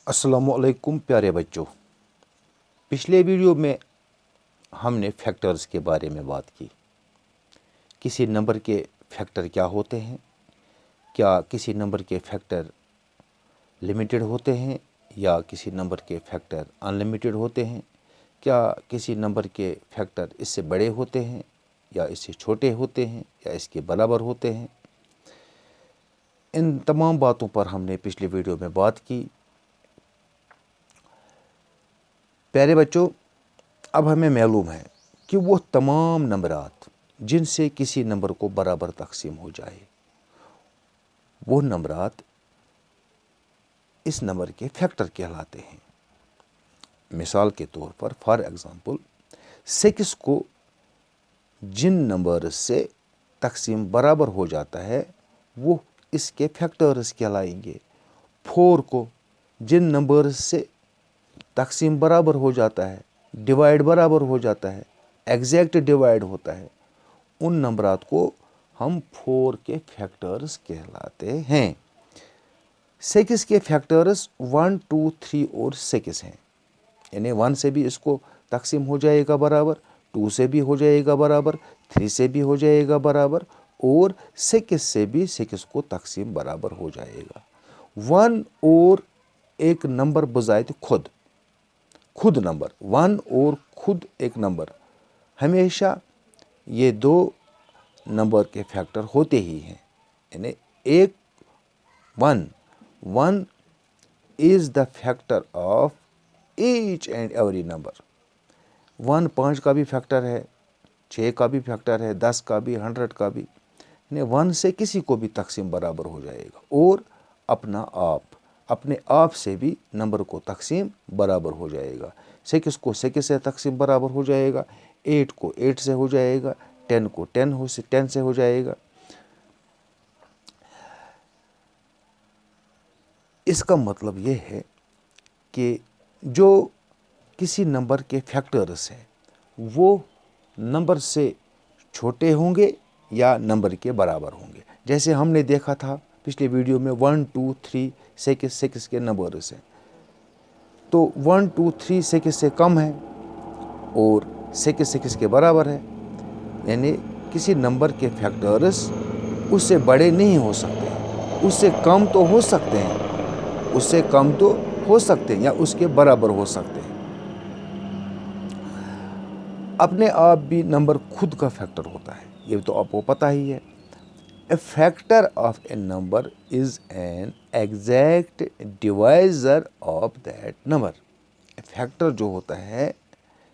अस्सलामुअलैकुम प्यारे बच्चों। पिछले वीडियो में हमने फैक्टर्स के बारे में बात की। किसी नंबर के फैक्टर क्या होते हैं, क्या किसी नंबर के फैक्टर लिमिटेड होते हैं या किसी नंबर के फैक्टर अनलिमिटेड होते हैं, क्या किसी नंबर के फैक्टर इससे बड़े होते हैं या इससे छोटे होते हैं या इसके बराबर होते हैं। इन तमाम बातों पर हमने पिछले वीडियो में बात की। प्यारे बच्चों, अब हमें मालूम है कि वो तमाम नंबरात जिनसे किसी नंबर को बराबर तकसीम हो जाए, वो नंबरात इस नंबर के फैक्टर कहलाते हैं। मिसाल के तौर पर फॉर एग्ज़ाम्पल 6 को जिन नंबर से तकसीम बराबर हो जाता है वो इसके फैक्टर्स कहलाएंगे। 4 को जिन नंबर से तकसीम बराबर हो जाता है, डिवाइड बराबर हो जाता है, एग्जैक्ट डिवाइड होता है, उन नंबरात को हम 4 के फैक्टर्स कहलाते हैं। 6 के फैक्टर्स 1, 2, 3 और 6 हैं। यानी 1 से भी इसको तकसीम हो जाएगा बराबर, 2 से भी हो जाएगा बराबर, 3 से भी हो जाएगा बराबर और 6 से भी 6 को तकसीम बराबर हो जाएगा। 1 और एक नंबर बजाय खुद नंबर, 1 और खुद एक नंबर, हमेशा ये दो नंबर के फैक्टर होते ही हैं। यानी एक 1 is the factor of each and every number. 1 5 का भी फैक्टर है, 6 का भी फैक्टर है, 10 का भी, 100 का भी। यानी 1 से किसी को भी तकसीम बराबर हो जाएगा और अपने आप से भी नंबर को तकसीम बराबर हो जाएगा। 6 को 6 से तकसीम बराबर हो जाएगा, 8 को 8 से हो जाएगा, 10 को 10 से हो जाएगा। इसका मतलब ये है कि जो किसी नंबर के फैक्टर्स हैं वो नंबर से छोटे होंगे या नंबर के बराबर होंगे। जैसे हमने देखा था पिछले वीडियो में 1, 2, 3, 6 के नंबर्स हैं, तो 1, 2, 3 6 से कम है और 6 के बराबर है। यानी किसी नंबर के फैक्टर्स उससे बड़े नहीं हो सकते, उससे कम तो हो सकते हैं, या उसके बराबर हो सकते हैं। अपने आप भी नंबर खुद का फैक्टर होता है, ये तो आपको पता ही है। A factor of a number is an exact divisor of that number. Factor जो होता है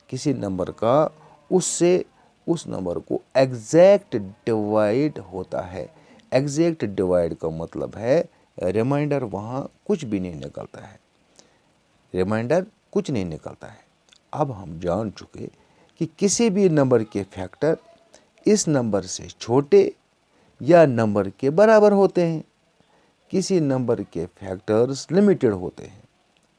किसी नंबर का, उससे उस नंबर को एग्जैक्ट डिवाइड होता है। एग्जैक्ट डिवाइड का मतलब है रिमाइंडर वहाँ कुछ भी नहीं निकलता है, कुछ नहीं निकलता है। अब हम जान चुके कि किसी भी नंबर के फैक्टर इस नंबर से छोटे या नंबर के बराबर होते हैं। किसी नंबर के फैक्टर्स लिमिटेड होते हैं,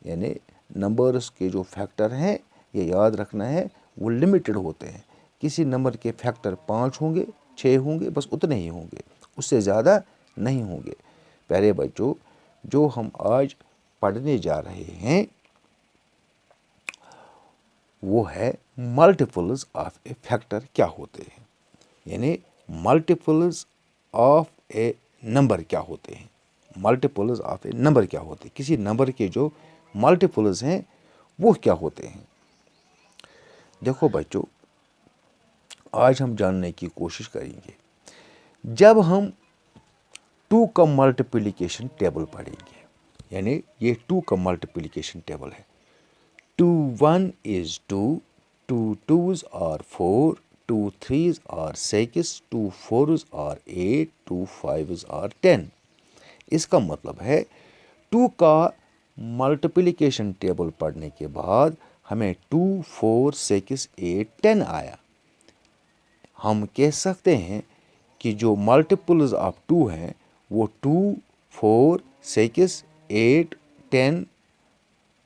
यानी नंबर्स के जो फैक्टर हैं, ये याद रखना है, वो लिमिटेड होते हैं। किसी नंबर के फैक्टर 5 होंगे, 6 होंगे, बस उतने ही होंगे, उससे ज़्यादा नहीं होंगे। प्यारे बच्चों, जो हम आज पढ़ने जा रहे हैं वो है मल्टीपल्स ऑफ ए फैक्टर क्या होते हैं। यानी मल्टीपल्स ऑफ ए नंबर क्या होते हैं, मल्टीपल्स ऑफ ए नंबर क्या होते हैं, किसी नंबर के जो मल्टीपल्स हैं वो क्या होते हैं। देखो बच्चों, आज हम जानने की कोशिश करेंगे। जब हम 2 का मल्टीप्लिकेशन टेबल पढ़ेंगे, यानी ये 2 का मल्टीप्लिकेशन टेबल है। 2 1 is 2, 2 2s are 4, 2 3s are 6, 2 4s are 8, 2 5s are 10। इसका मतलब है 2 का मल्टीप्लिकेशन टेबल पढ़ने के बाद हमें 2 4 6 8 10 आया। हम कह सकते हैं कि जो मल्टीपल्स ऑफ 2 हैं वो 2 4 6 8 10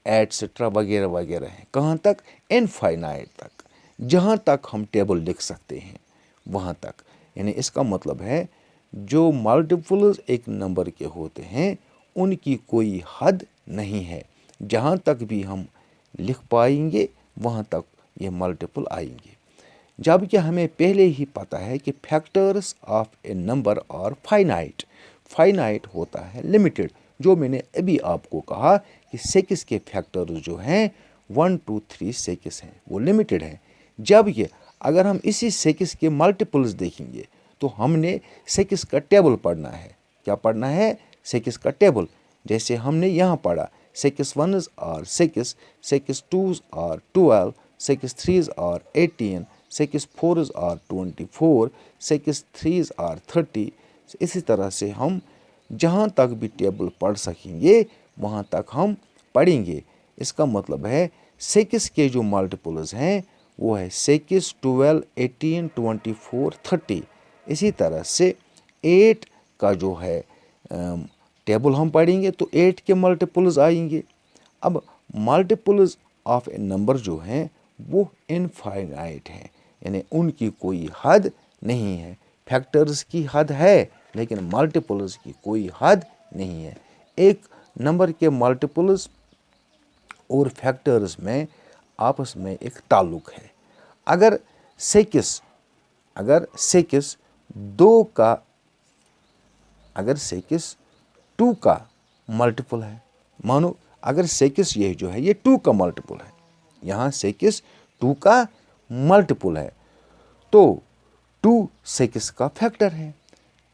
एटसेट्रा वगैरह वगैरह हैं। कहाँ तक? इनफाइनाइट तक, जहाँ तक हम टेबल लिख सकते हैं वहाँ तक। यानी इसका मतलब है जो मल्टीपल्स एक नंबर के होते हैं उनकी कोई हद नहीं है। जहाँ तक भी हम लिख पाएंगे वहाँ तक ये मल्टीपल आएंगे। जबकि हमें पहले ही पता है कि factors of a number are finite. Finite होता है लिमिटेड। जो मैंने अभी आपको कहा कि 6 के फैक्टर्स जो हैं 1 2 3 6 हैं, वो लिमिटेड हैं। जबकि अगर हम इसी 6 के मल्टीपल्स देखेंगे तो हमने 6 का टेबल पढ़ना है। क्या पढ़ना है? 6 का टेबल। जैसे हमने यहाँ पढ़ा 6 1s are 6, 6 2s are 12, 6 3s are 18, 6 4s are 24, 6 3s are 30। इसी तरह से हम जहाँ तक भी टेबल पढ़ सकेंगे वहाँ तक हम पढ़ेंगे। इसका मतलब है 6 के जो मल्टीपल्स हैं वो है 6, 12, 18, 24, 30। इसी तरह से 8 का जो है टेबल हम पढ़ेंगे तो 8 के मल्टीपल्स आएंगे। अब मल्टीपल्स ऑफ ए नंबर जो हैं वो इनफाइनाइट हैं, यानी उनकी कोई हद नहीं है। फैक्टर्स की हद है लेकिन मल्टीपल्स की कोई हद नहीं है। एक नंबर के मल्टीपल्स और फैक्टर्स में आपस में एक ताल्लुक है। अगर 6 2 का मल्टीपल है, मानो अगर 6 ये जो है ये 2 का मल्टीपल है, यहाँ 6 2 का मल्टीपल है, तो 2 6 का फैक्टर है।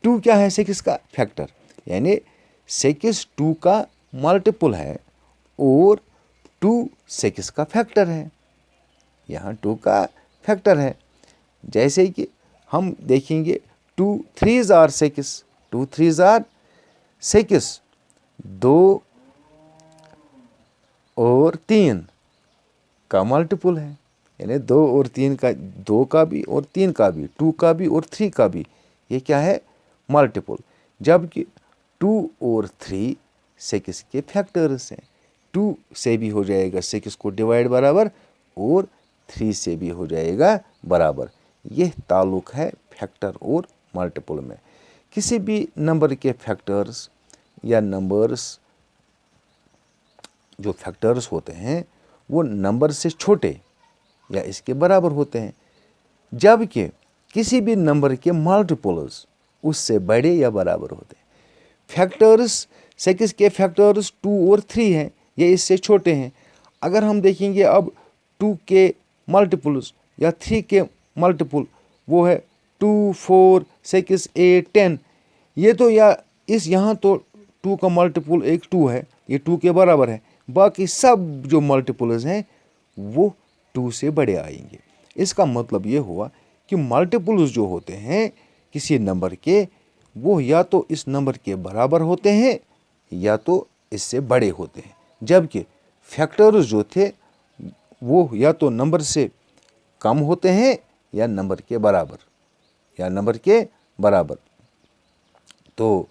2 क्या है? 6 का फैक्टर, यानी 6 2 का मल्टीपल है और 2 6 का फैक्टर है। यहाँ 2 का फैक्टर है। जैसे कि हम देखेंगे 2 3s आर 6, 2 3s आर 6, 2 और 3 का मल्टीपल है, यानी 2 और 3 का, 2 का भी और 3 का भी, 2 का भी और 3 का भी, ये क्या है? मल्टीपल। जबकि 2 और 3 6 के फैक्टर्स हैं। 2 से भी हो जाएगा 6 को डिवाइड बराबर और 3 से भी हो जाएगा बराबर। यह ताल्लुक है फैक्टर और मल्टीपल में। किसी भी नंबर के फैक्टर्स या नंबर्स जो फैक्टर्स होते हैं वो नंबर से छोटे या इसके बराबर होते हैं, जबकि किसी भी नंबर के मल्टीपल्स उससे बड़े या बराबर होते हैं। फैक्टर्स 6 के फैक्टर्स 2 और 3 हैं, ये इससे छोटे हैं। अगर हम देखेंगे अब 2 के मल्टीपल्स या 3 के मल्टीपल, वो है 2 4 6 8 10। ये तो यहाँ तो 2 का मल्टीपल एक 2 है, ये 2 के बराबर है। बाकी सब जो मल्टीपल्स हैं वो 2 से बड़े आएंगे। इसका मतलब ये हुआ कि मल्टीपल्स जो होते हैं किसी नंबर के, वो या तो इस नंबर के बराबर होते हैं या तो इससे बड़े होते हैं। जबकि फैक्टर्स जो थे वो या तो नंबर से कम होते हैं या नंबर के बराबर। तो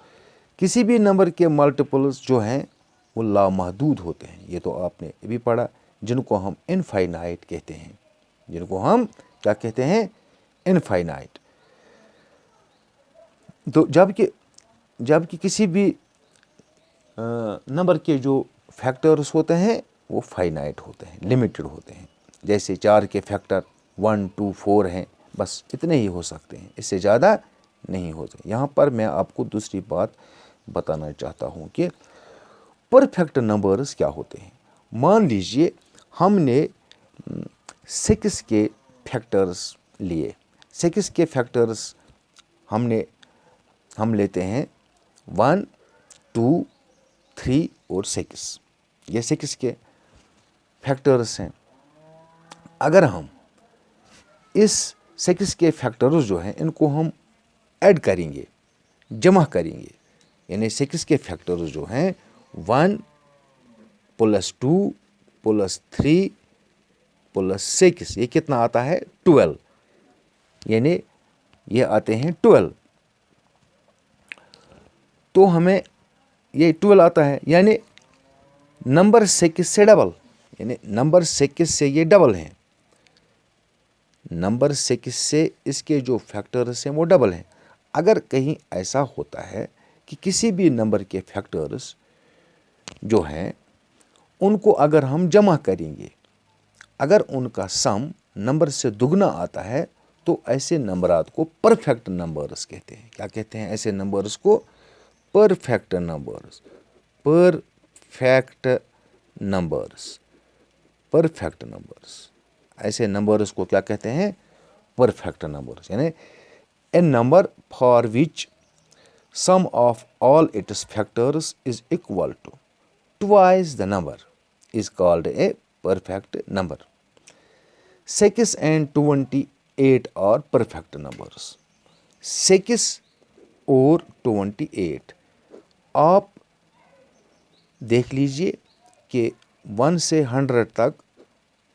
किसी भी नंबर के मल्टीपल्स जो हैं वो लामहदूद होते हैं। ये तो आपने अभी पढ़ा, जिनको हम इनफाइनाइट कहते हैं, जिनको हम क्या कहते हैं? इनफाइनाइट। तो जबकि किसी भी नंबर के जो फैक्टर्स होते हैं वो फाइनाइट होते हैं, लिमिटेड होते हैं। जैसे 4 के फैक्टर 1 2 4 हैं, बस इतने ही हो सकते हैं, इससे ज़्यादा नहीं होते। यहाँ पर मैं आपको दूसरी बात बताना चाहता हूँ कि परफेक्ट नंबर्स क्या होते हैं। मान लीजिए हमने 6 के फैक्टर्स लिए। 6 के फैक्टर्स हम लेते हैं 1 2 3 और 6। ये 6 के फैक्टर्स हैं। अगर हम इस 6 के फैक्टर्स जो हैं इनको हम ऐड करेंगे, जमा करेंगे, यानी 6 के फैक्टर्स जो हैं 1 + 2 + 3 + 6, ये कितना आता है? 12, यानी ये आते हैं 12। तो हमें ये 12 आता है, यानी नंबर 6 से डबल, यानी नंबर 6 से ये डबल हैं। नंबर 6 से इसके जो फैक्टर्स हैं वो डबल हैं। अगर कहीं ऐसा होता है कि किसी भी नंबर के फैक्टर्स जो हैं ان کو اگر ہم جمع کریں گے، اگر ان کا سم نمبر سے دگنا آتا ہے تو ایسے نمبرات کو پرفیکٹ نمبرز کہتے ہیں۔ کیا کہتے ہیں ایسے نمبرز کو؟ Perfect numbers, perfect numbers, perfect numbers. ایسے نمبرز کو کیا کہتے ہیں؟ پرفیکٹ نمبرز، یعنی a number for which sum of all its factors is equal to twice the number is called a perfect number. 6 and 28 are perfect numbers. 6 اور 28 آپ دیکھ لیجئے کہ 1 سے 100 تک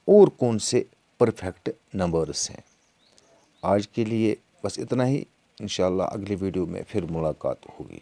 اور کون سے پرفیکٹ نمبرز ہیں۔ آج کے لیے بس اتنا ہی، انشاءاللہ اگلی ویڈیو میں پھر ملاقات ہوگی۔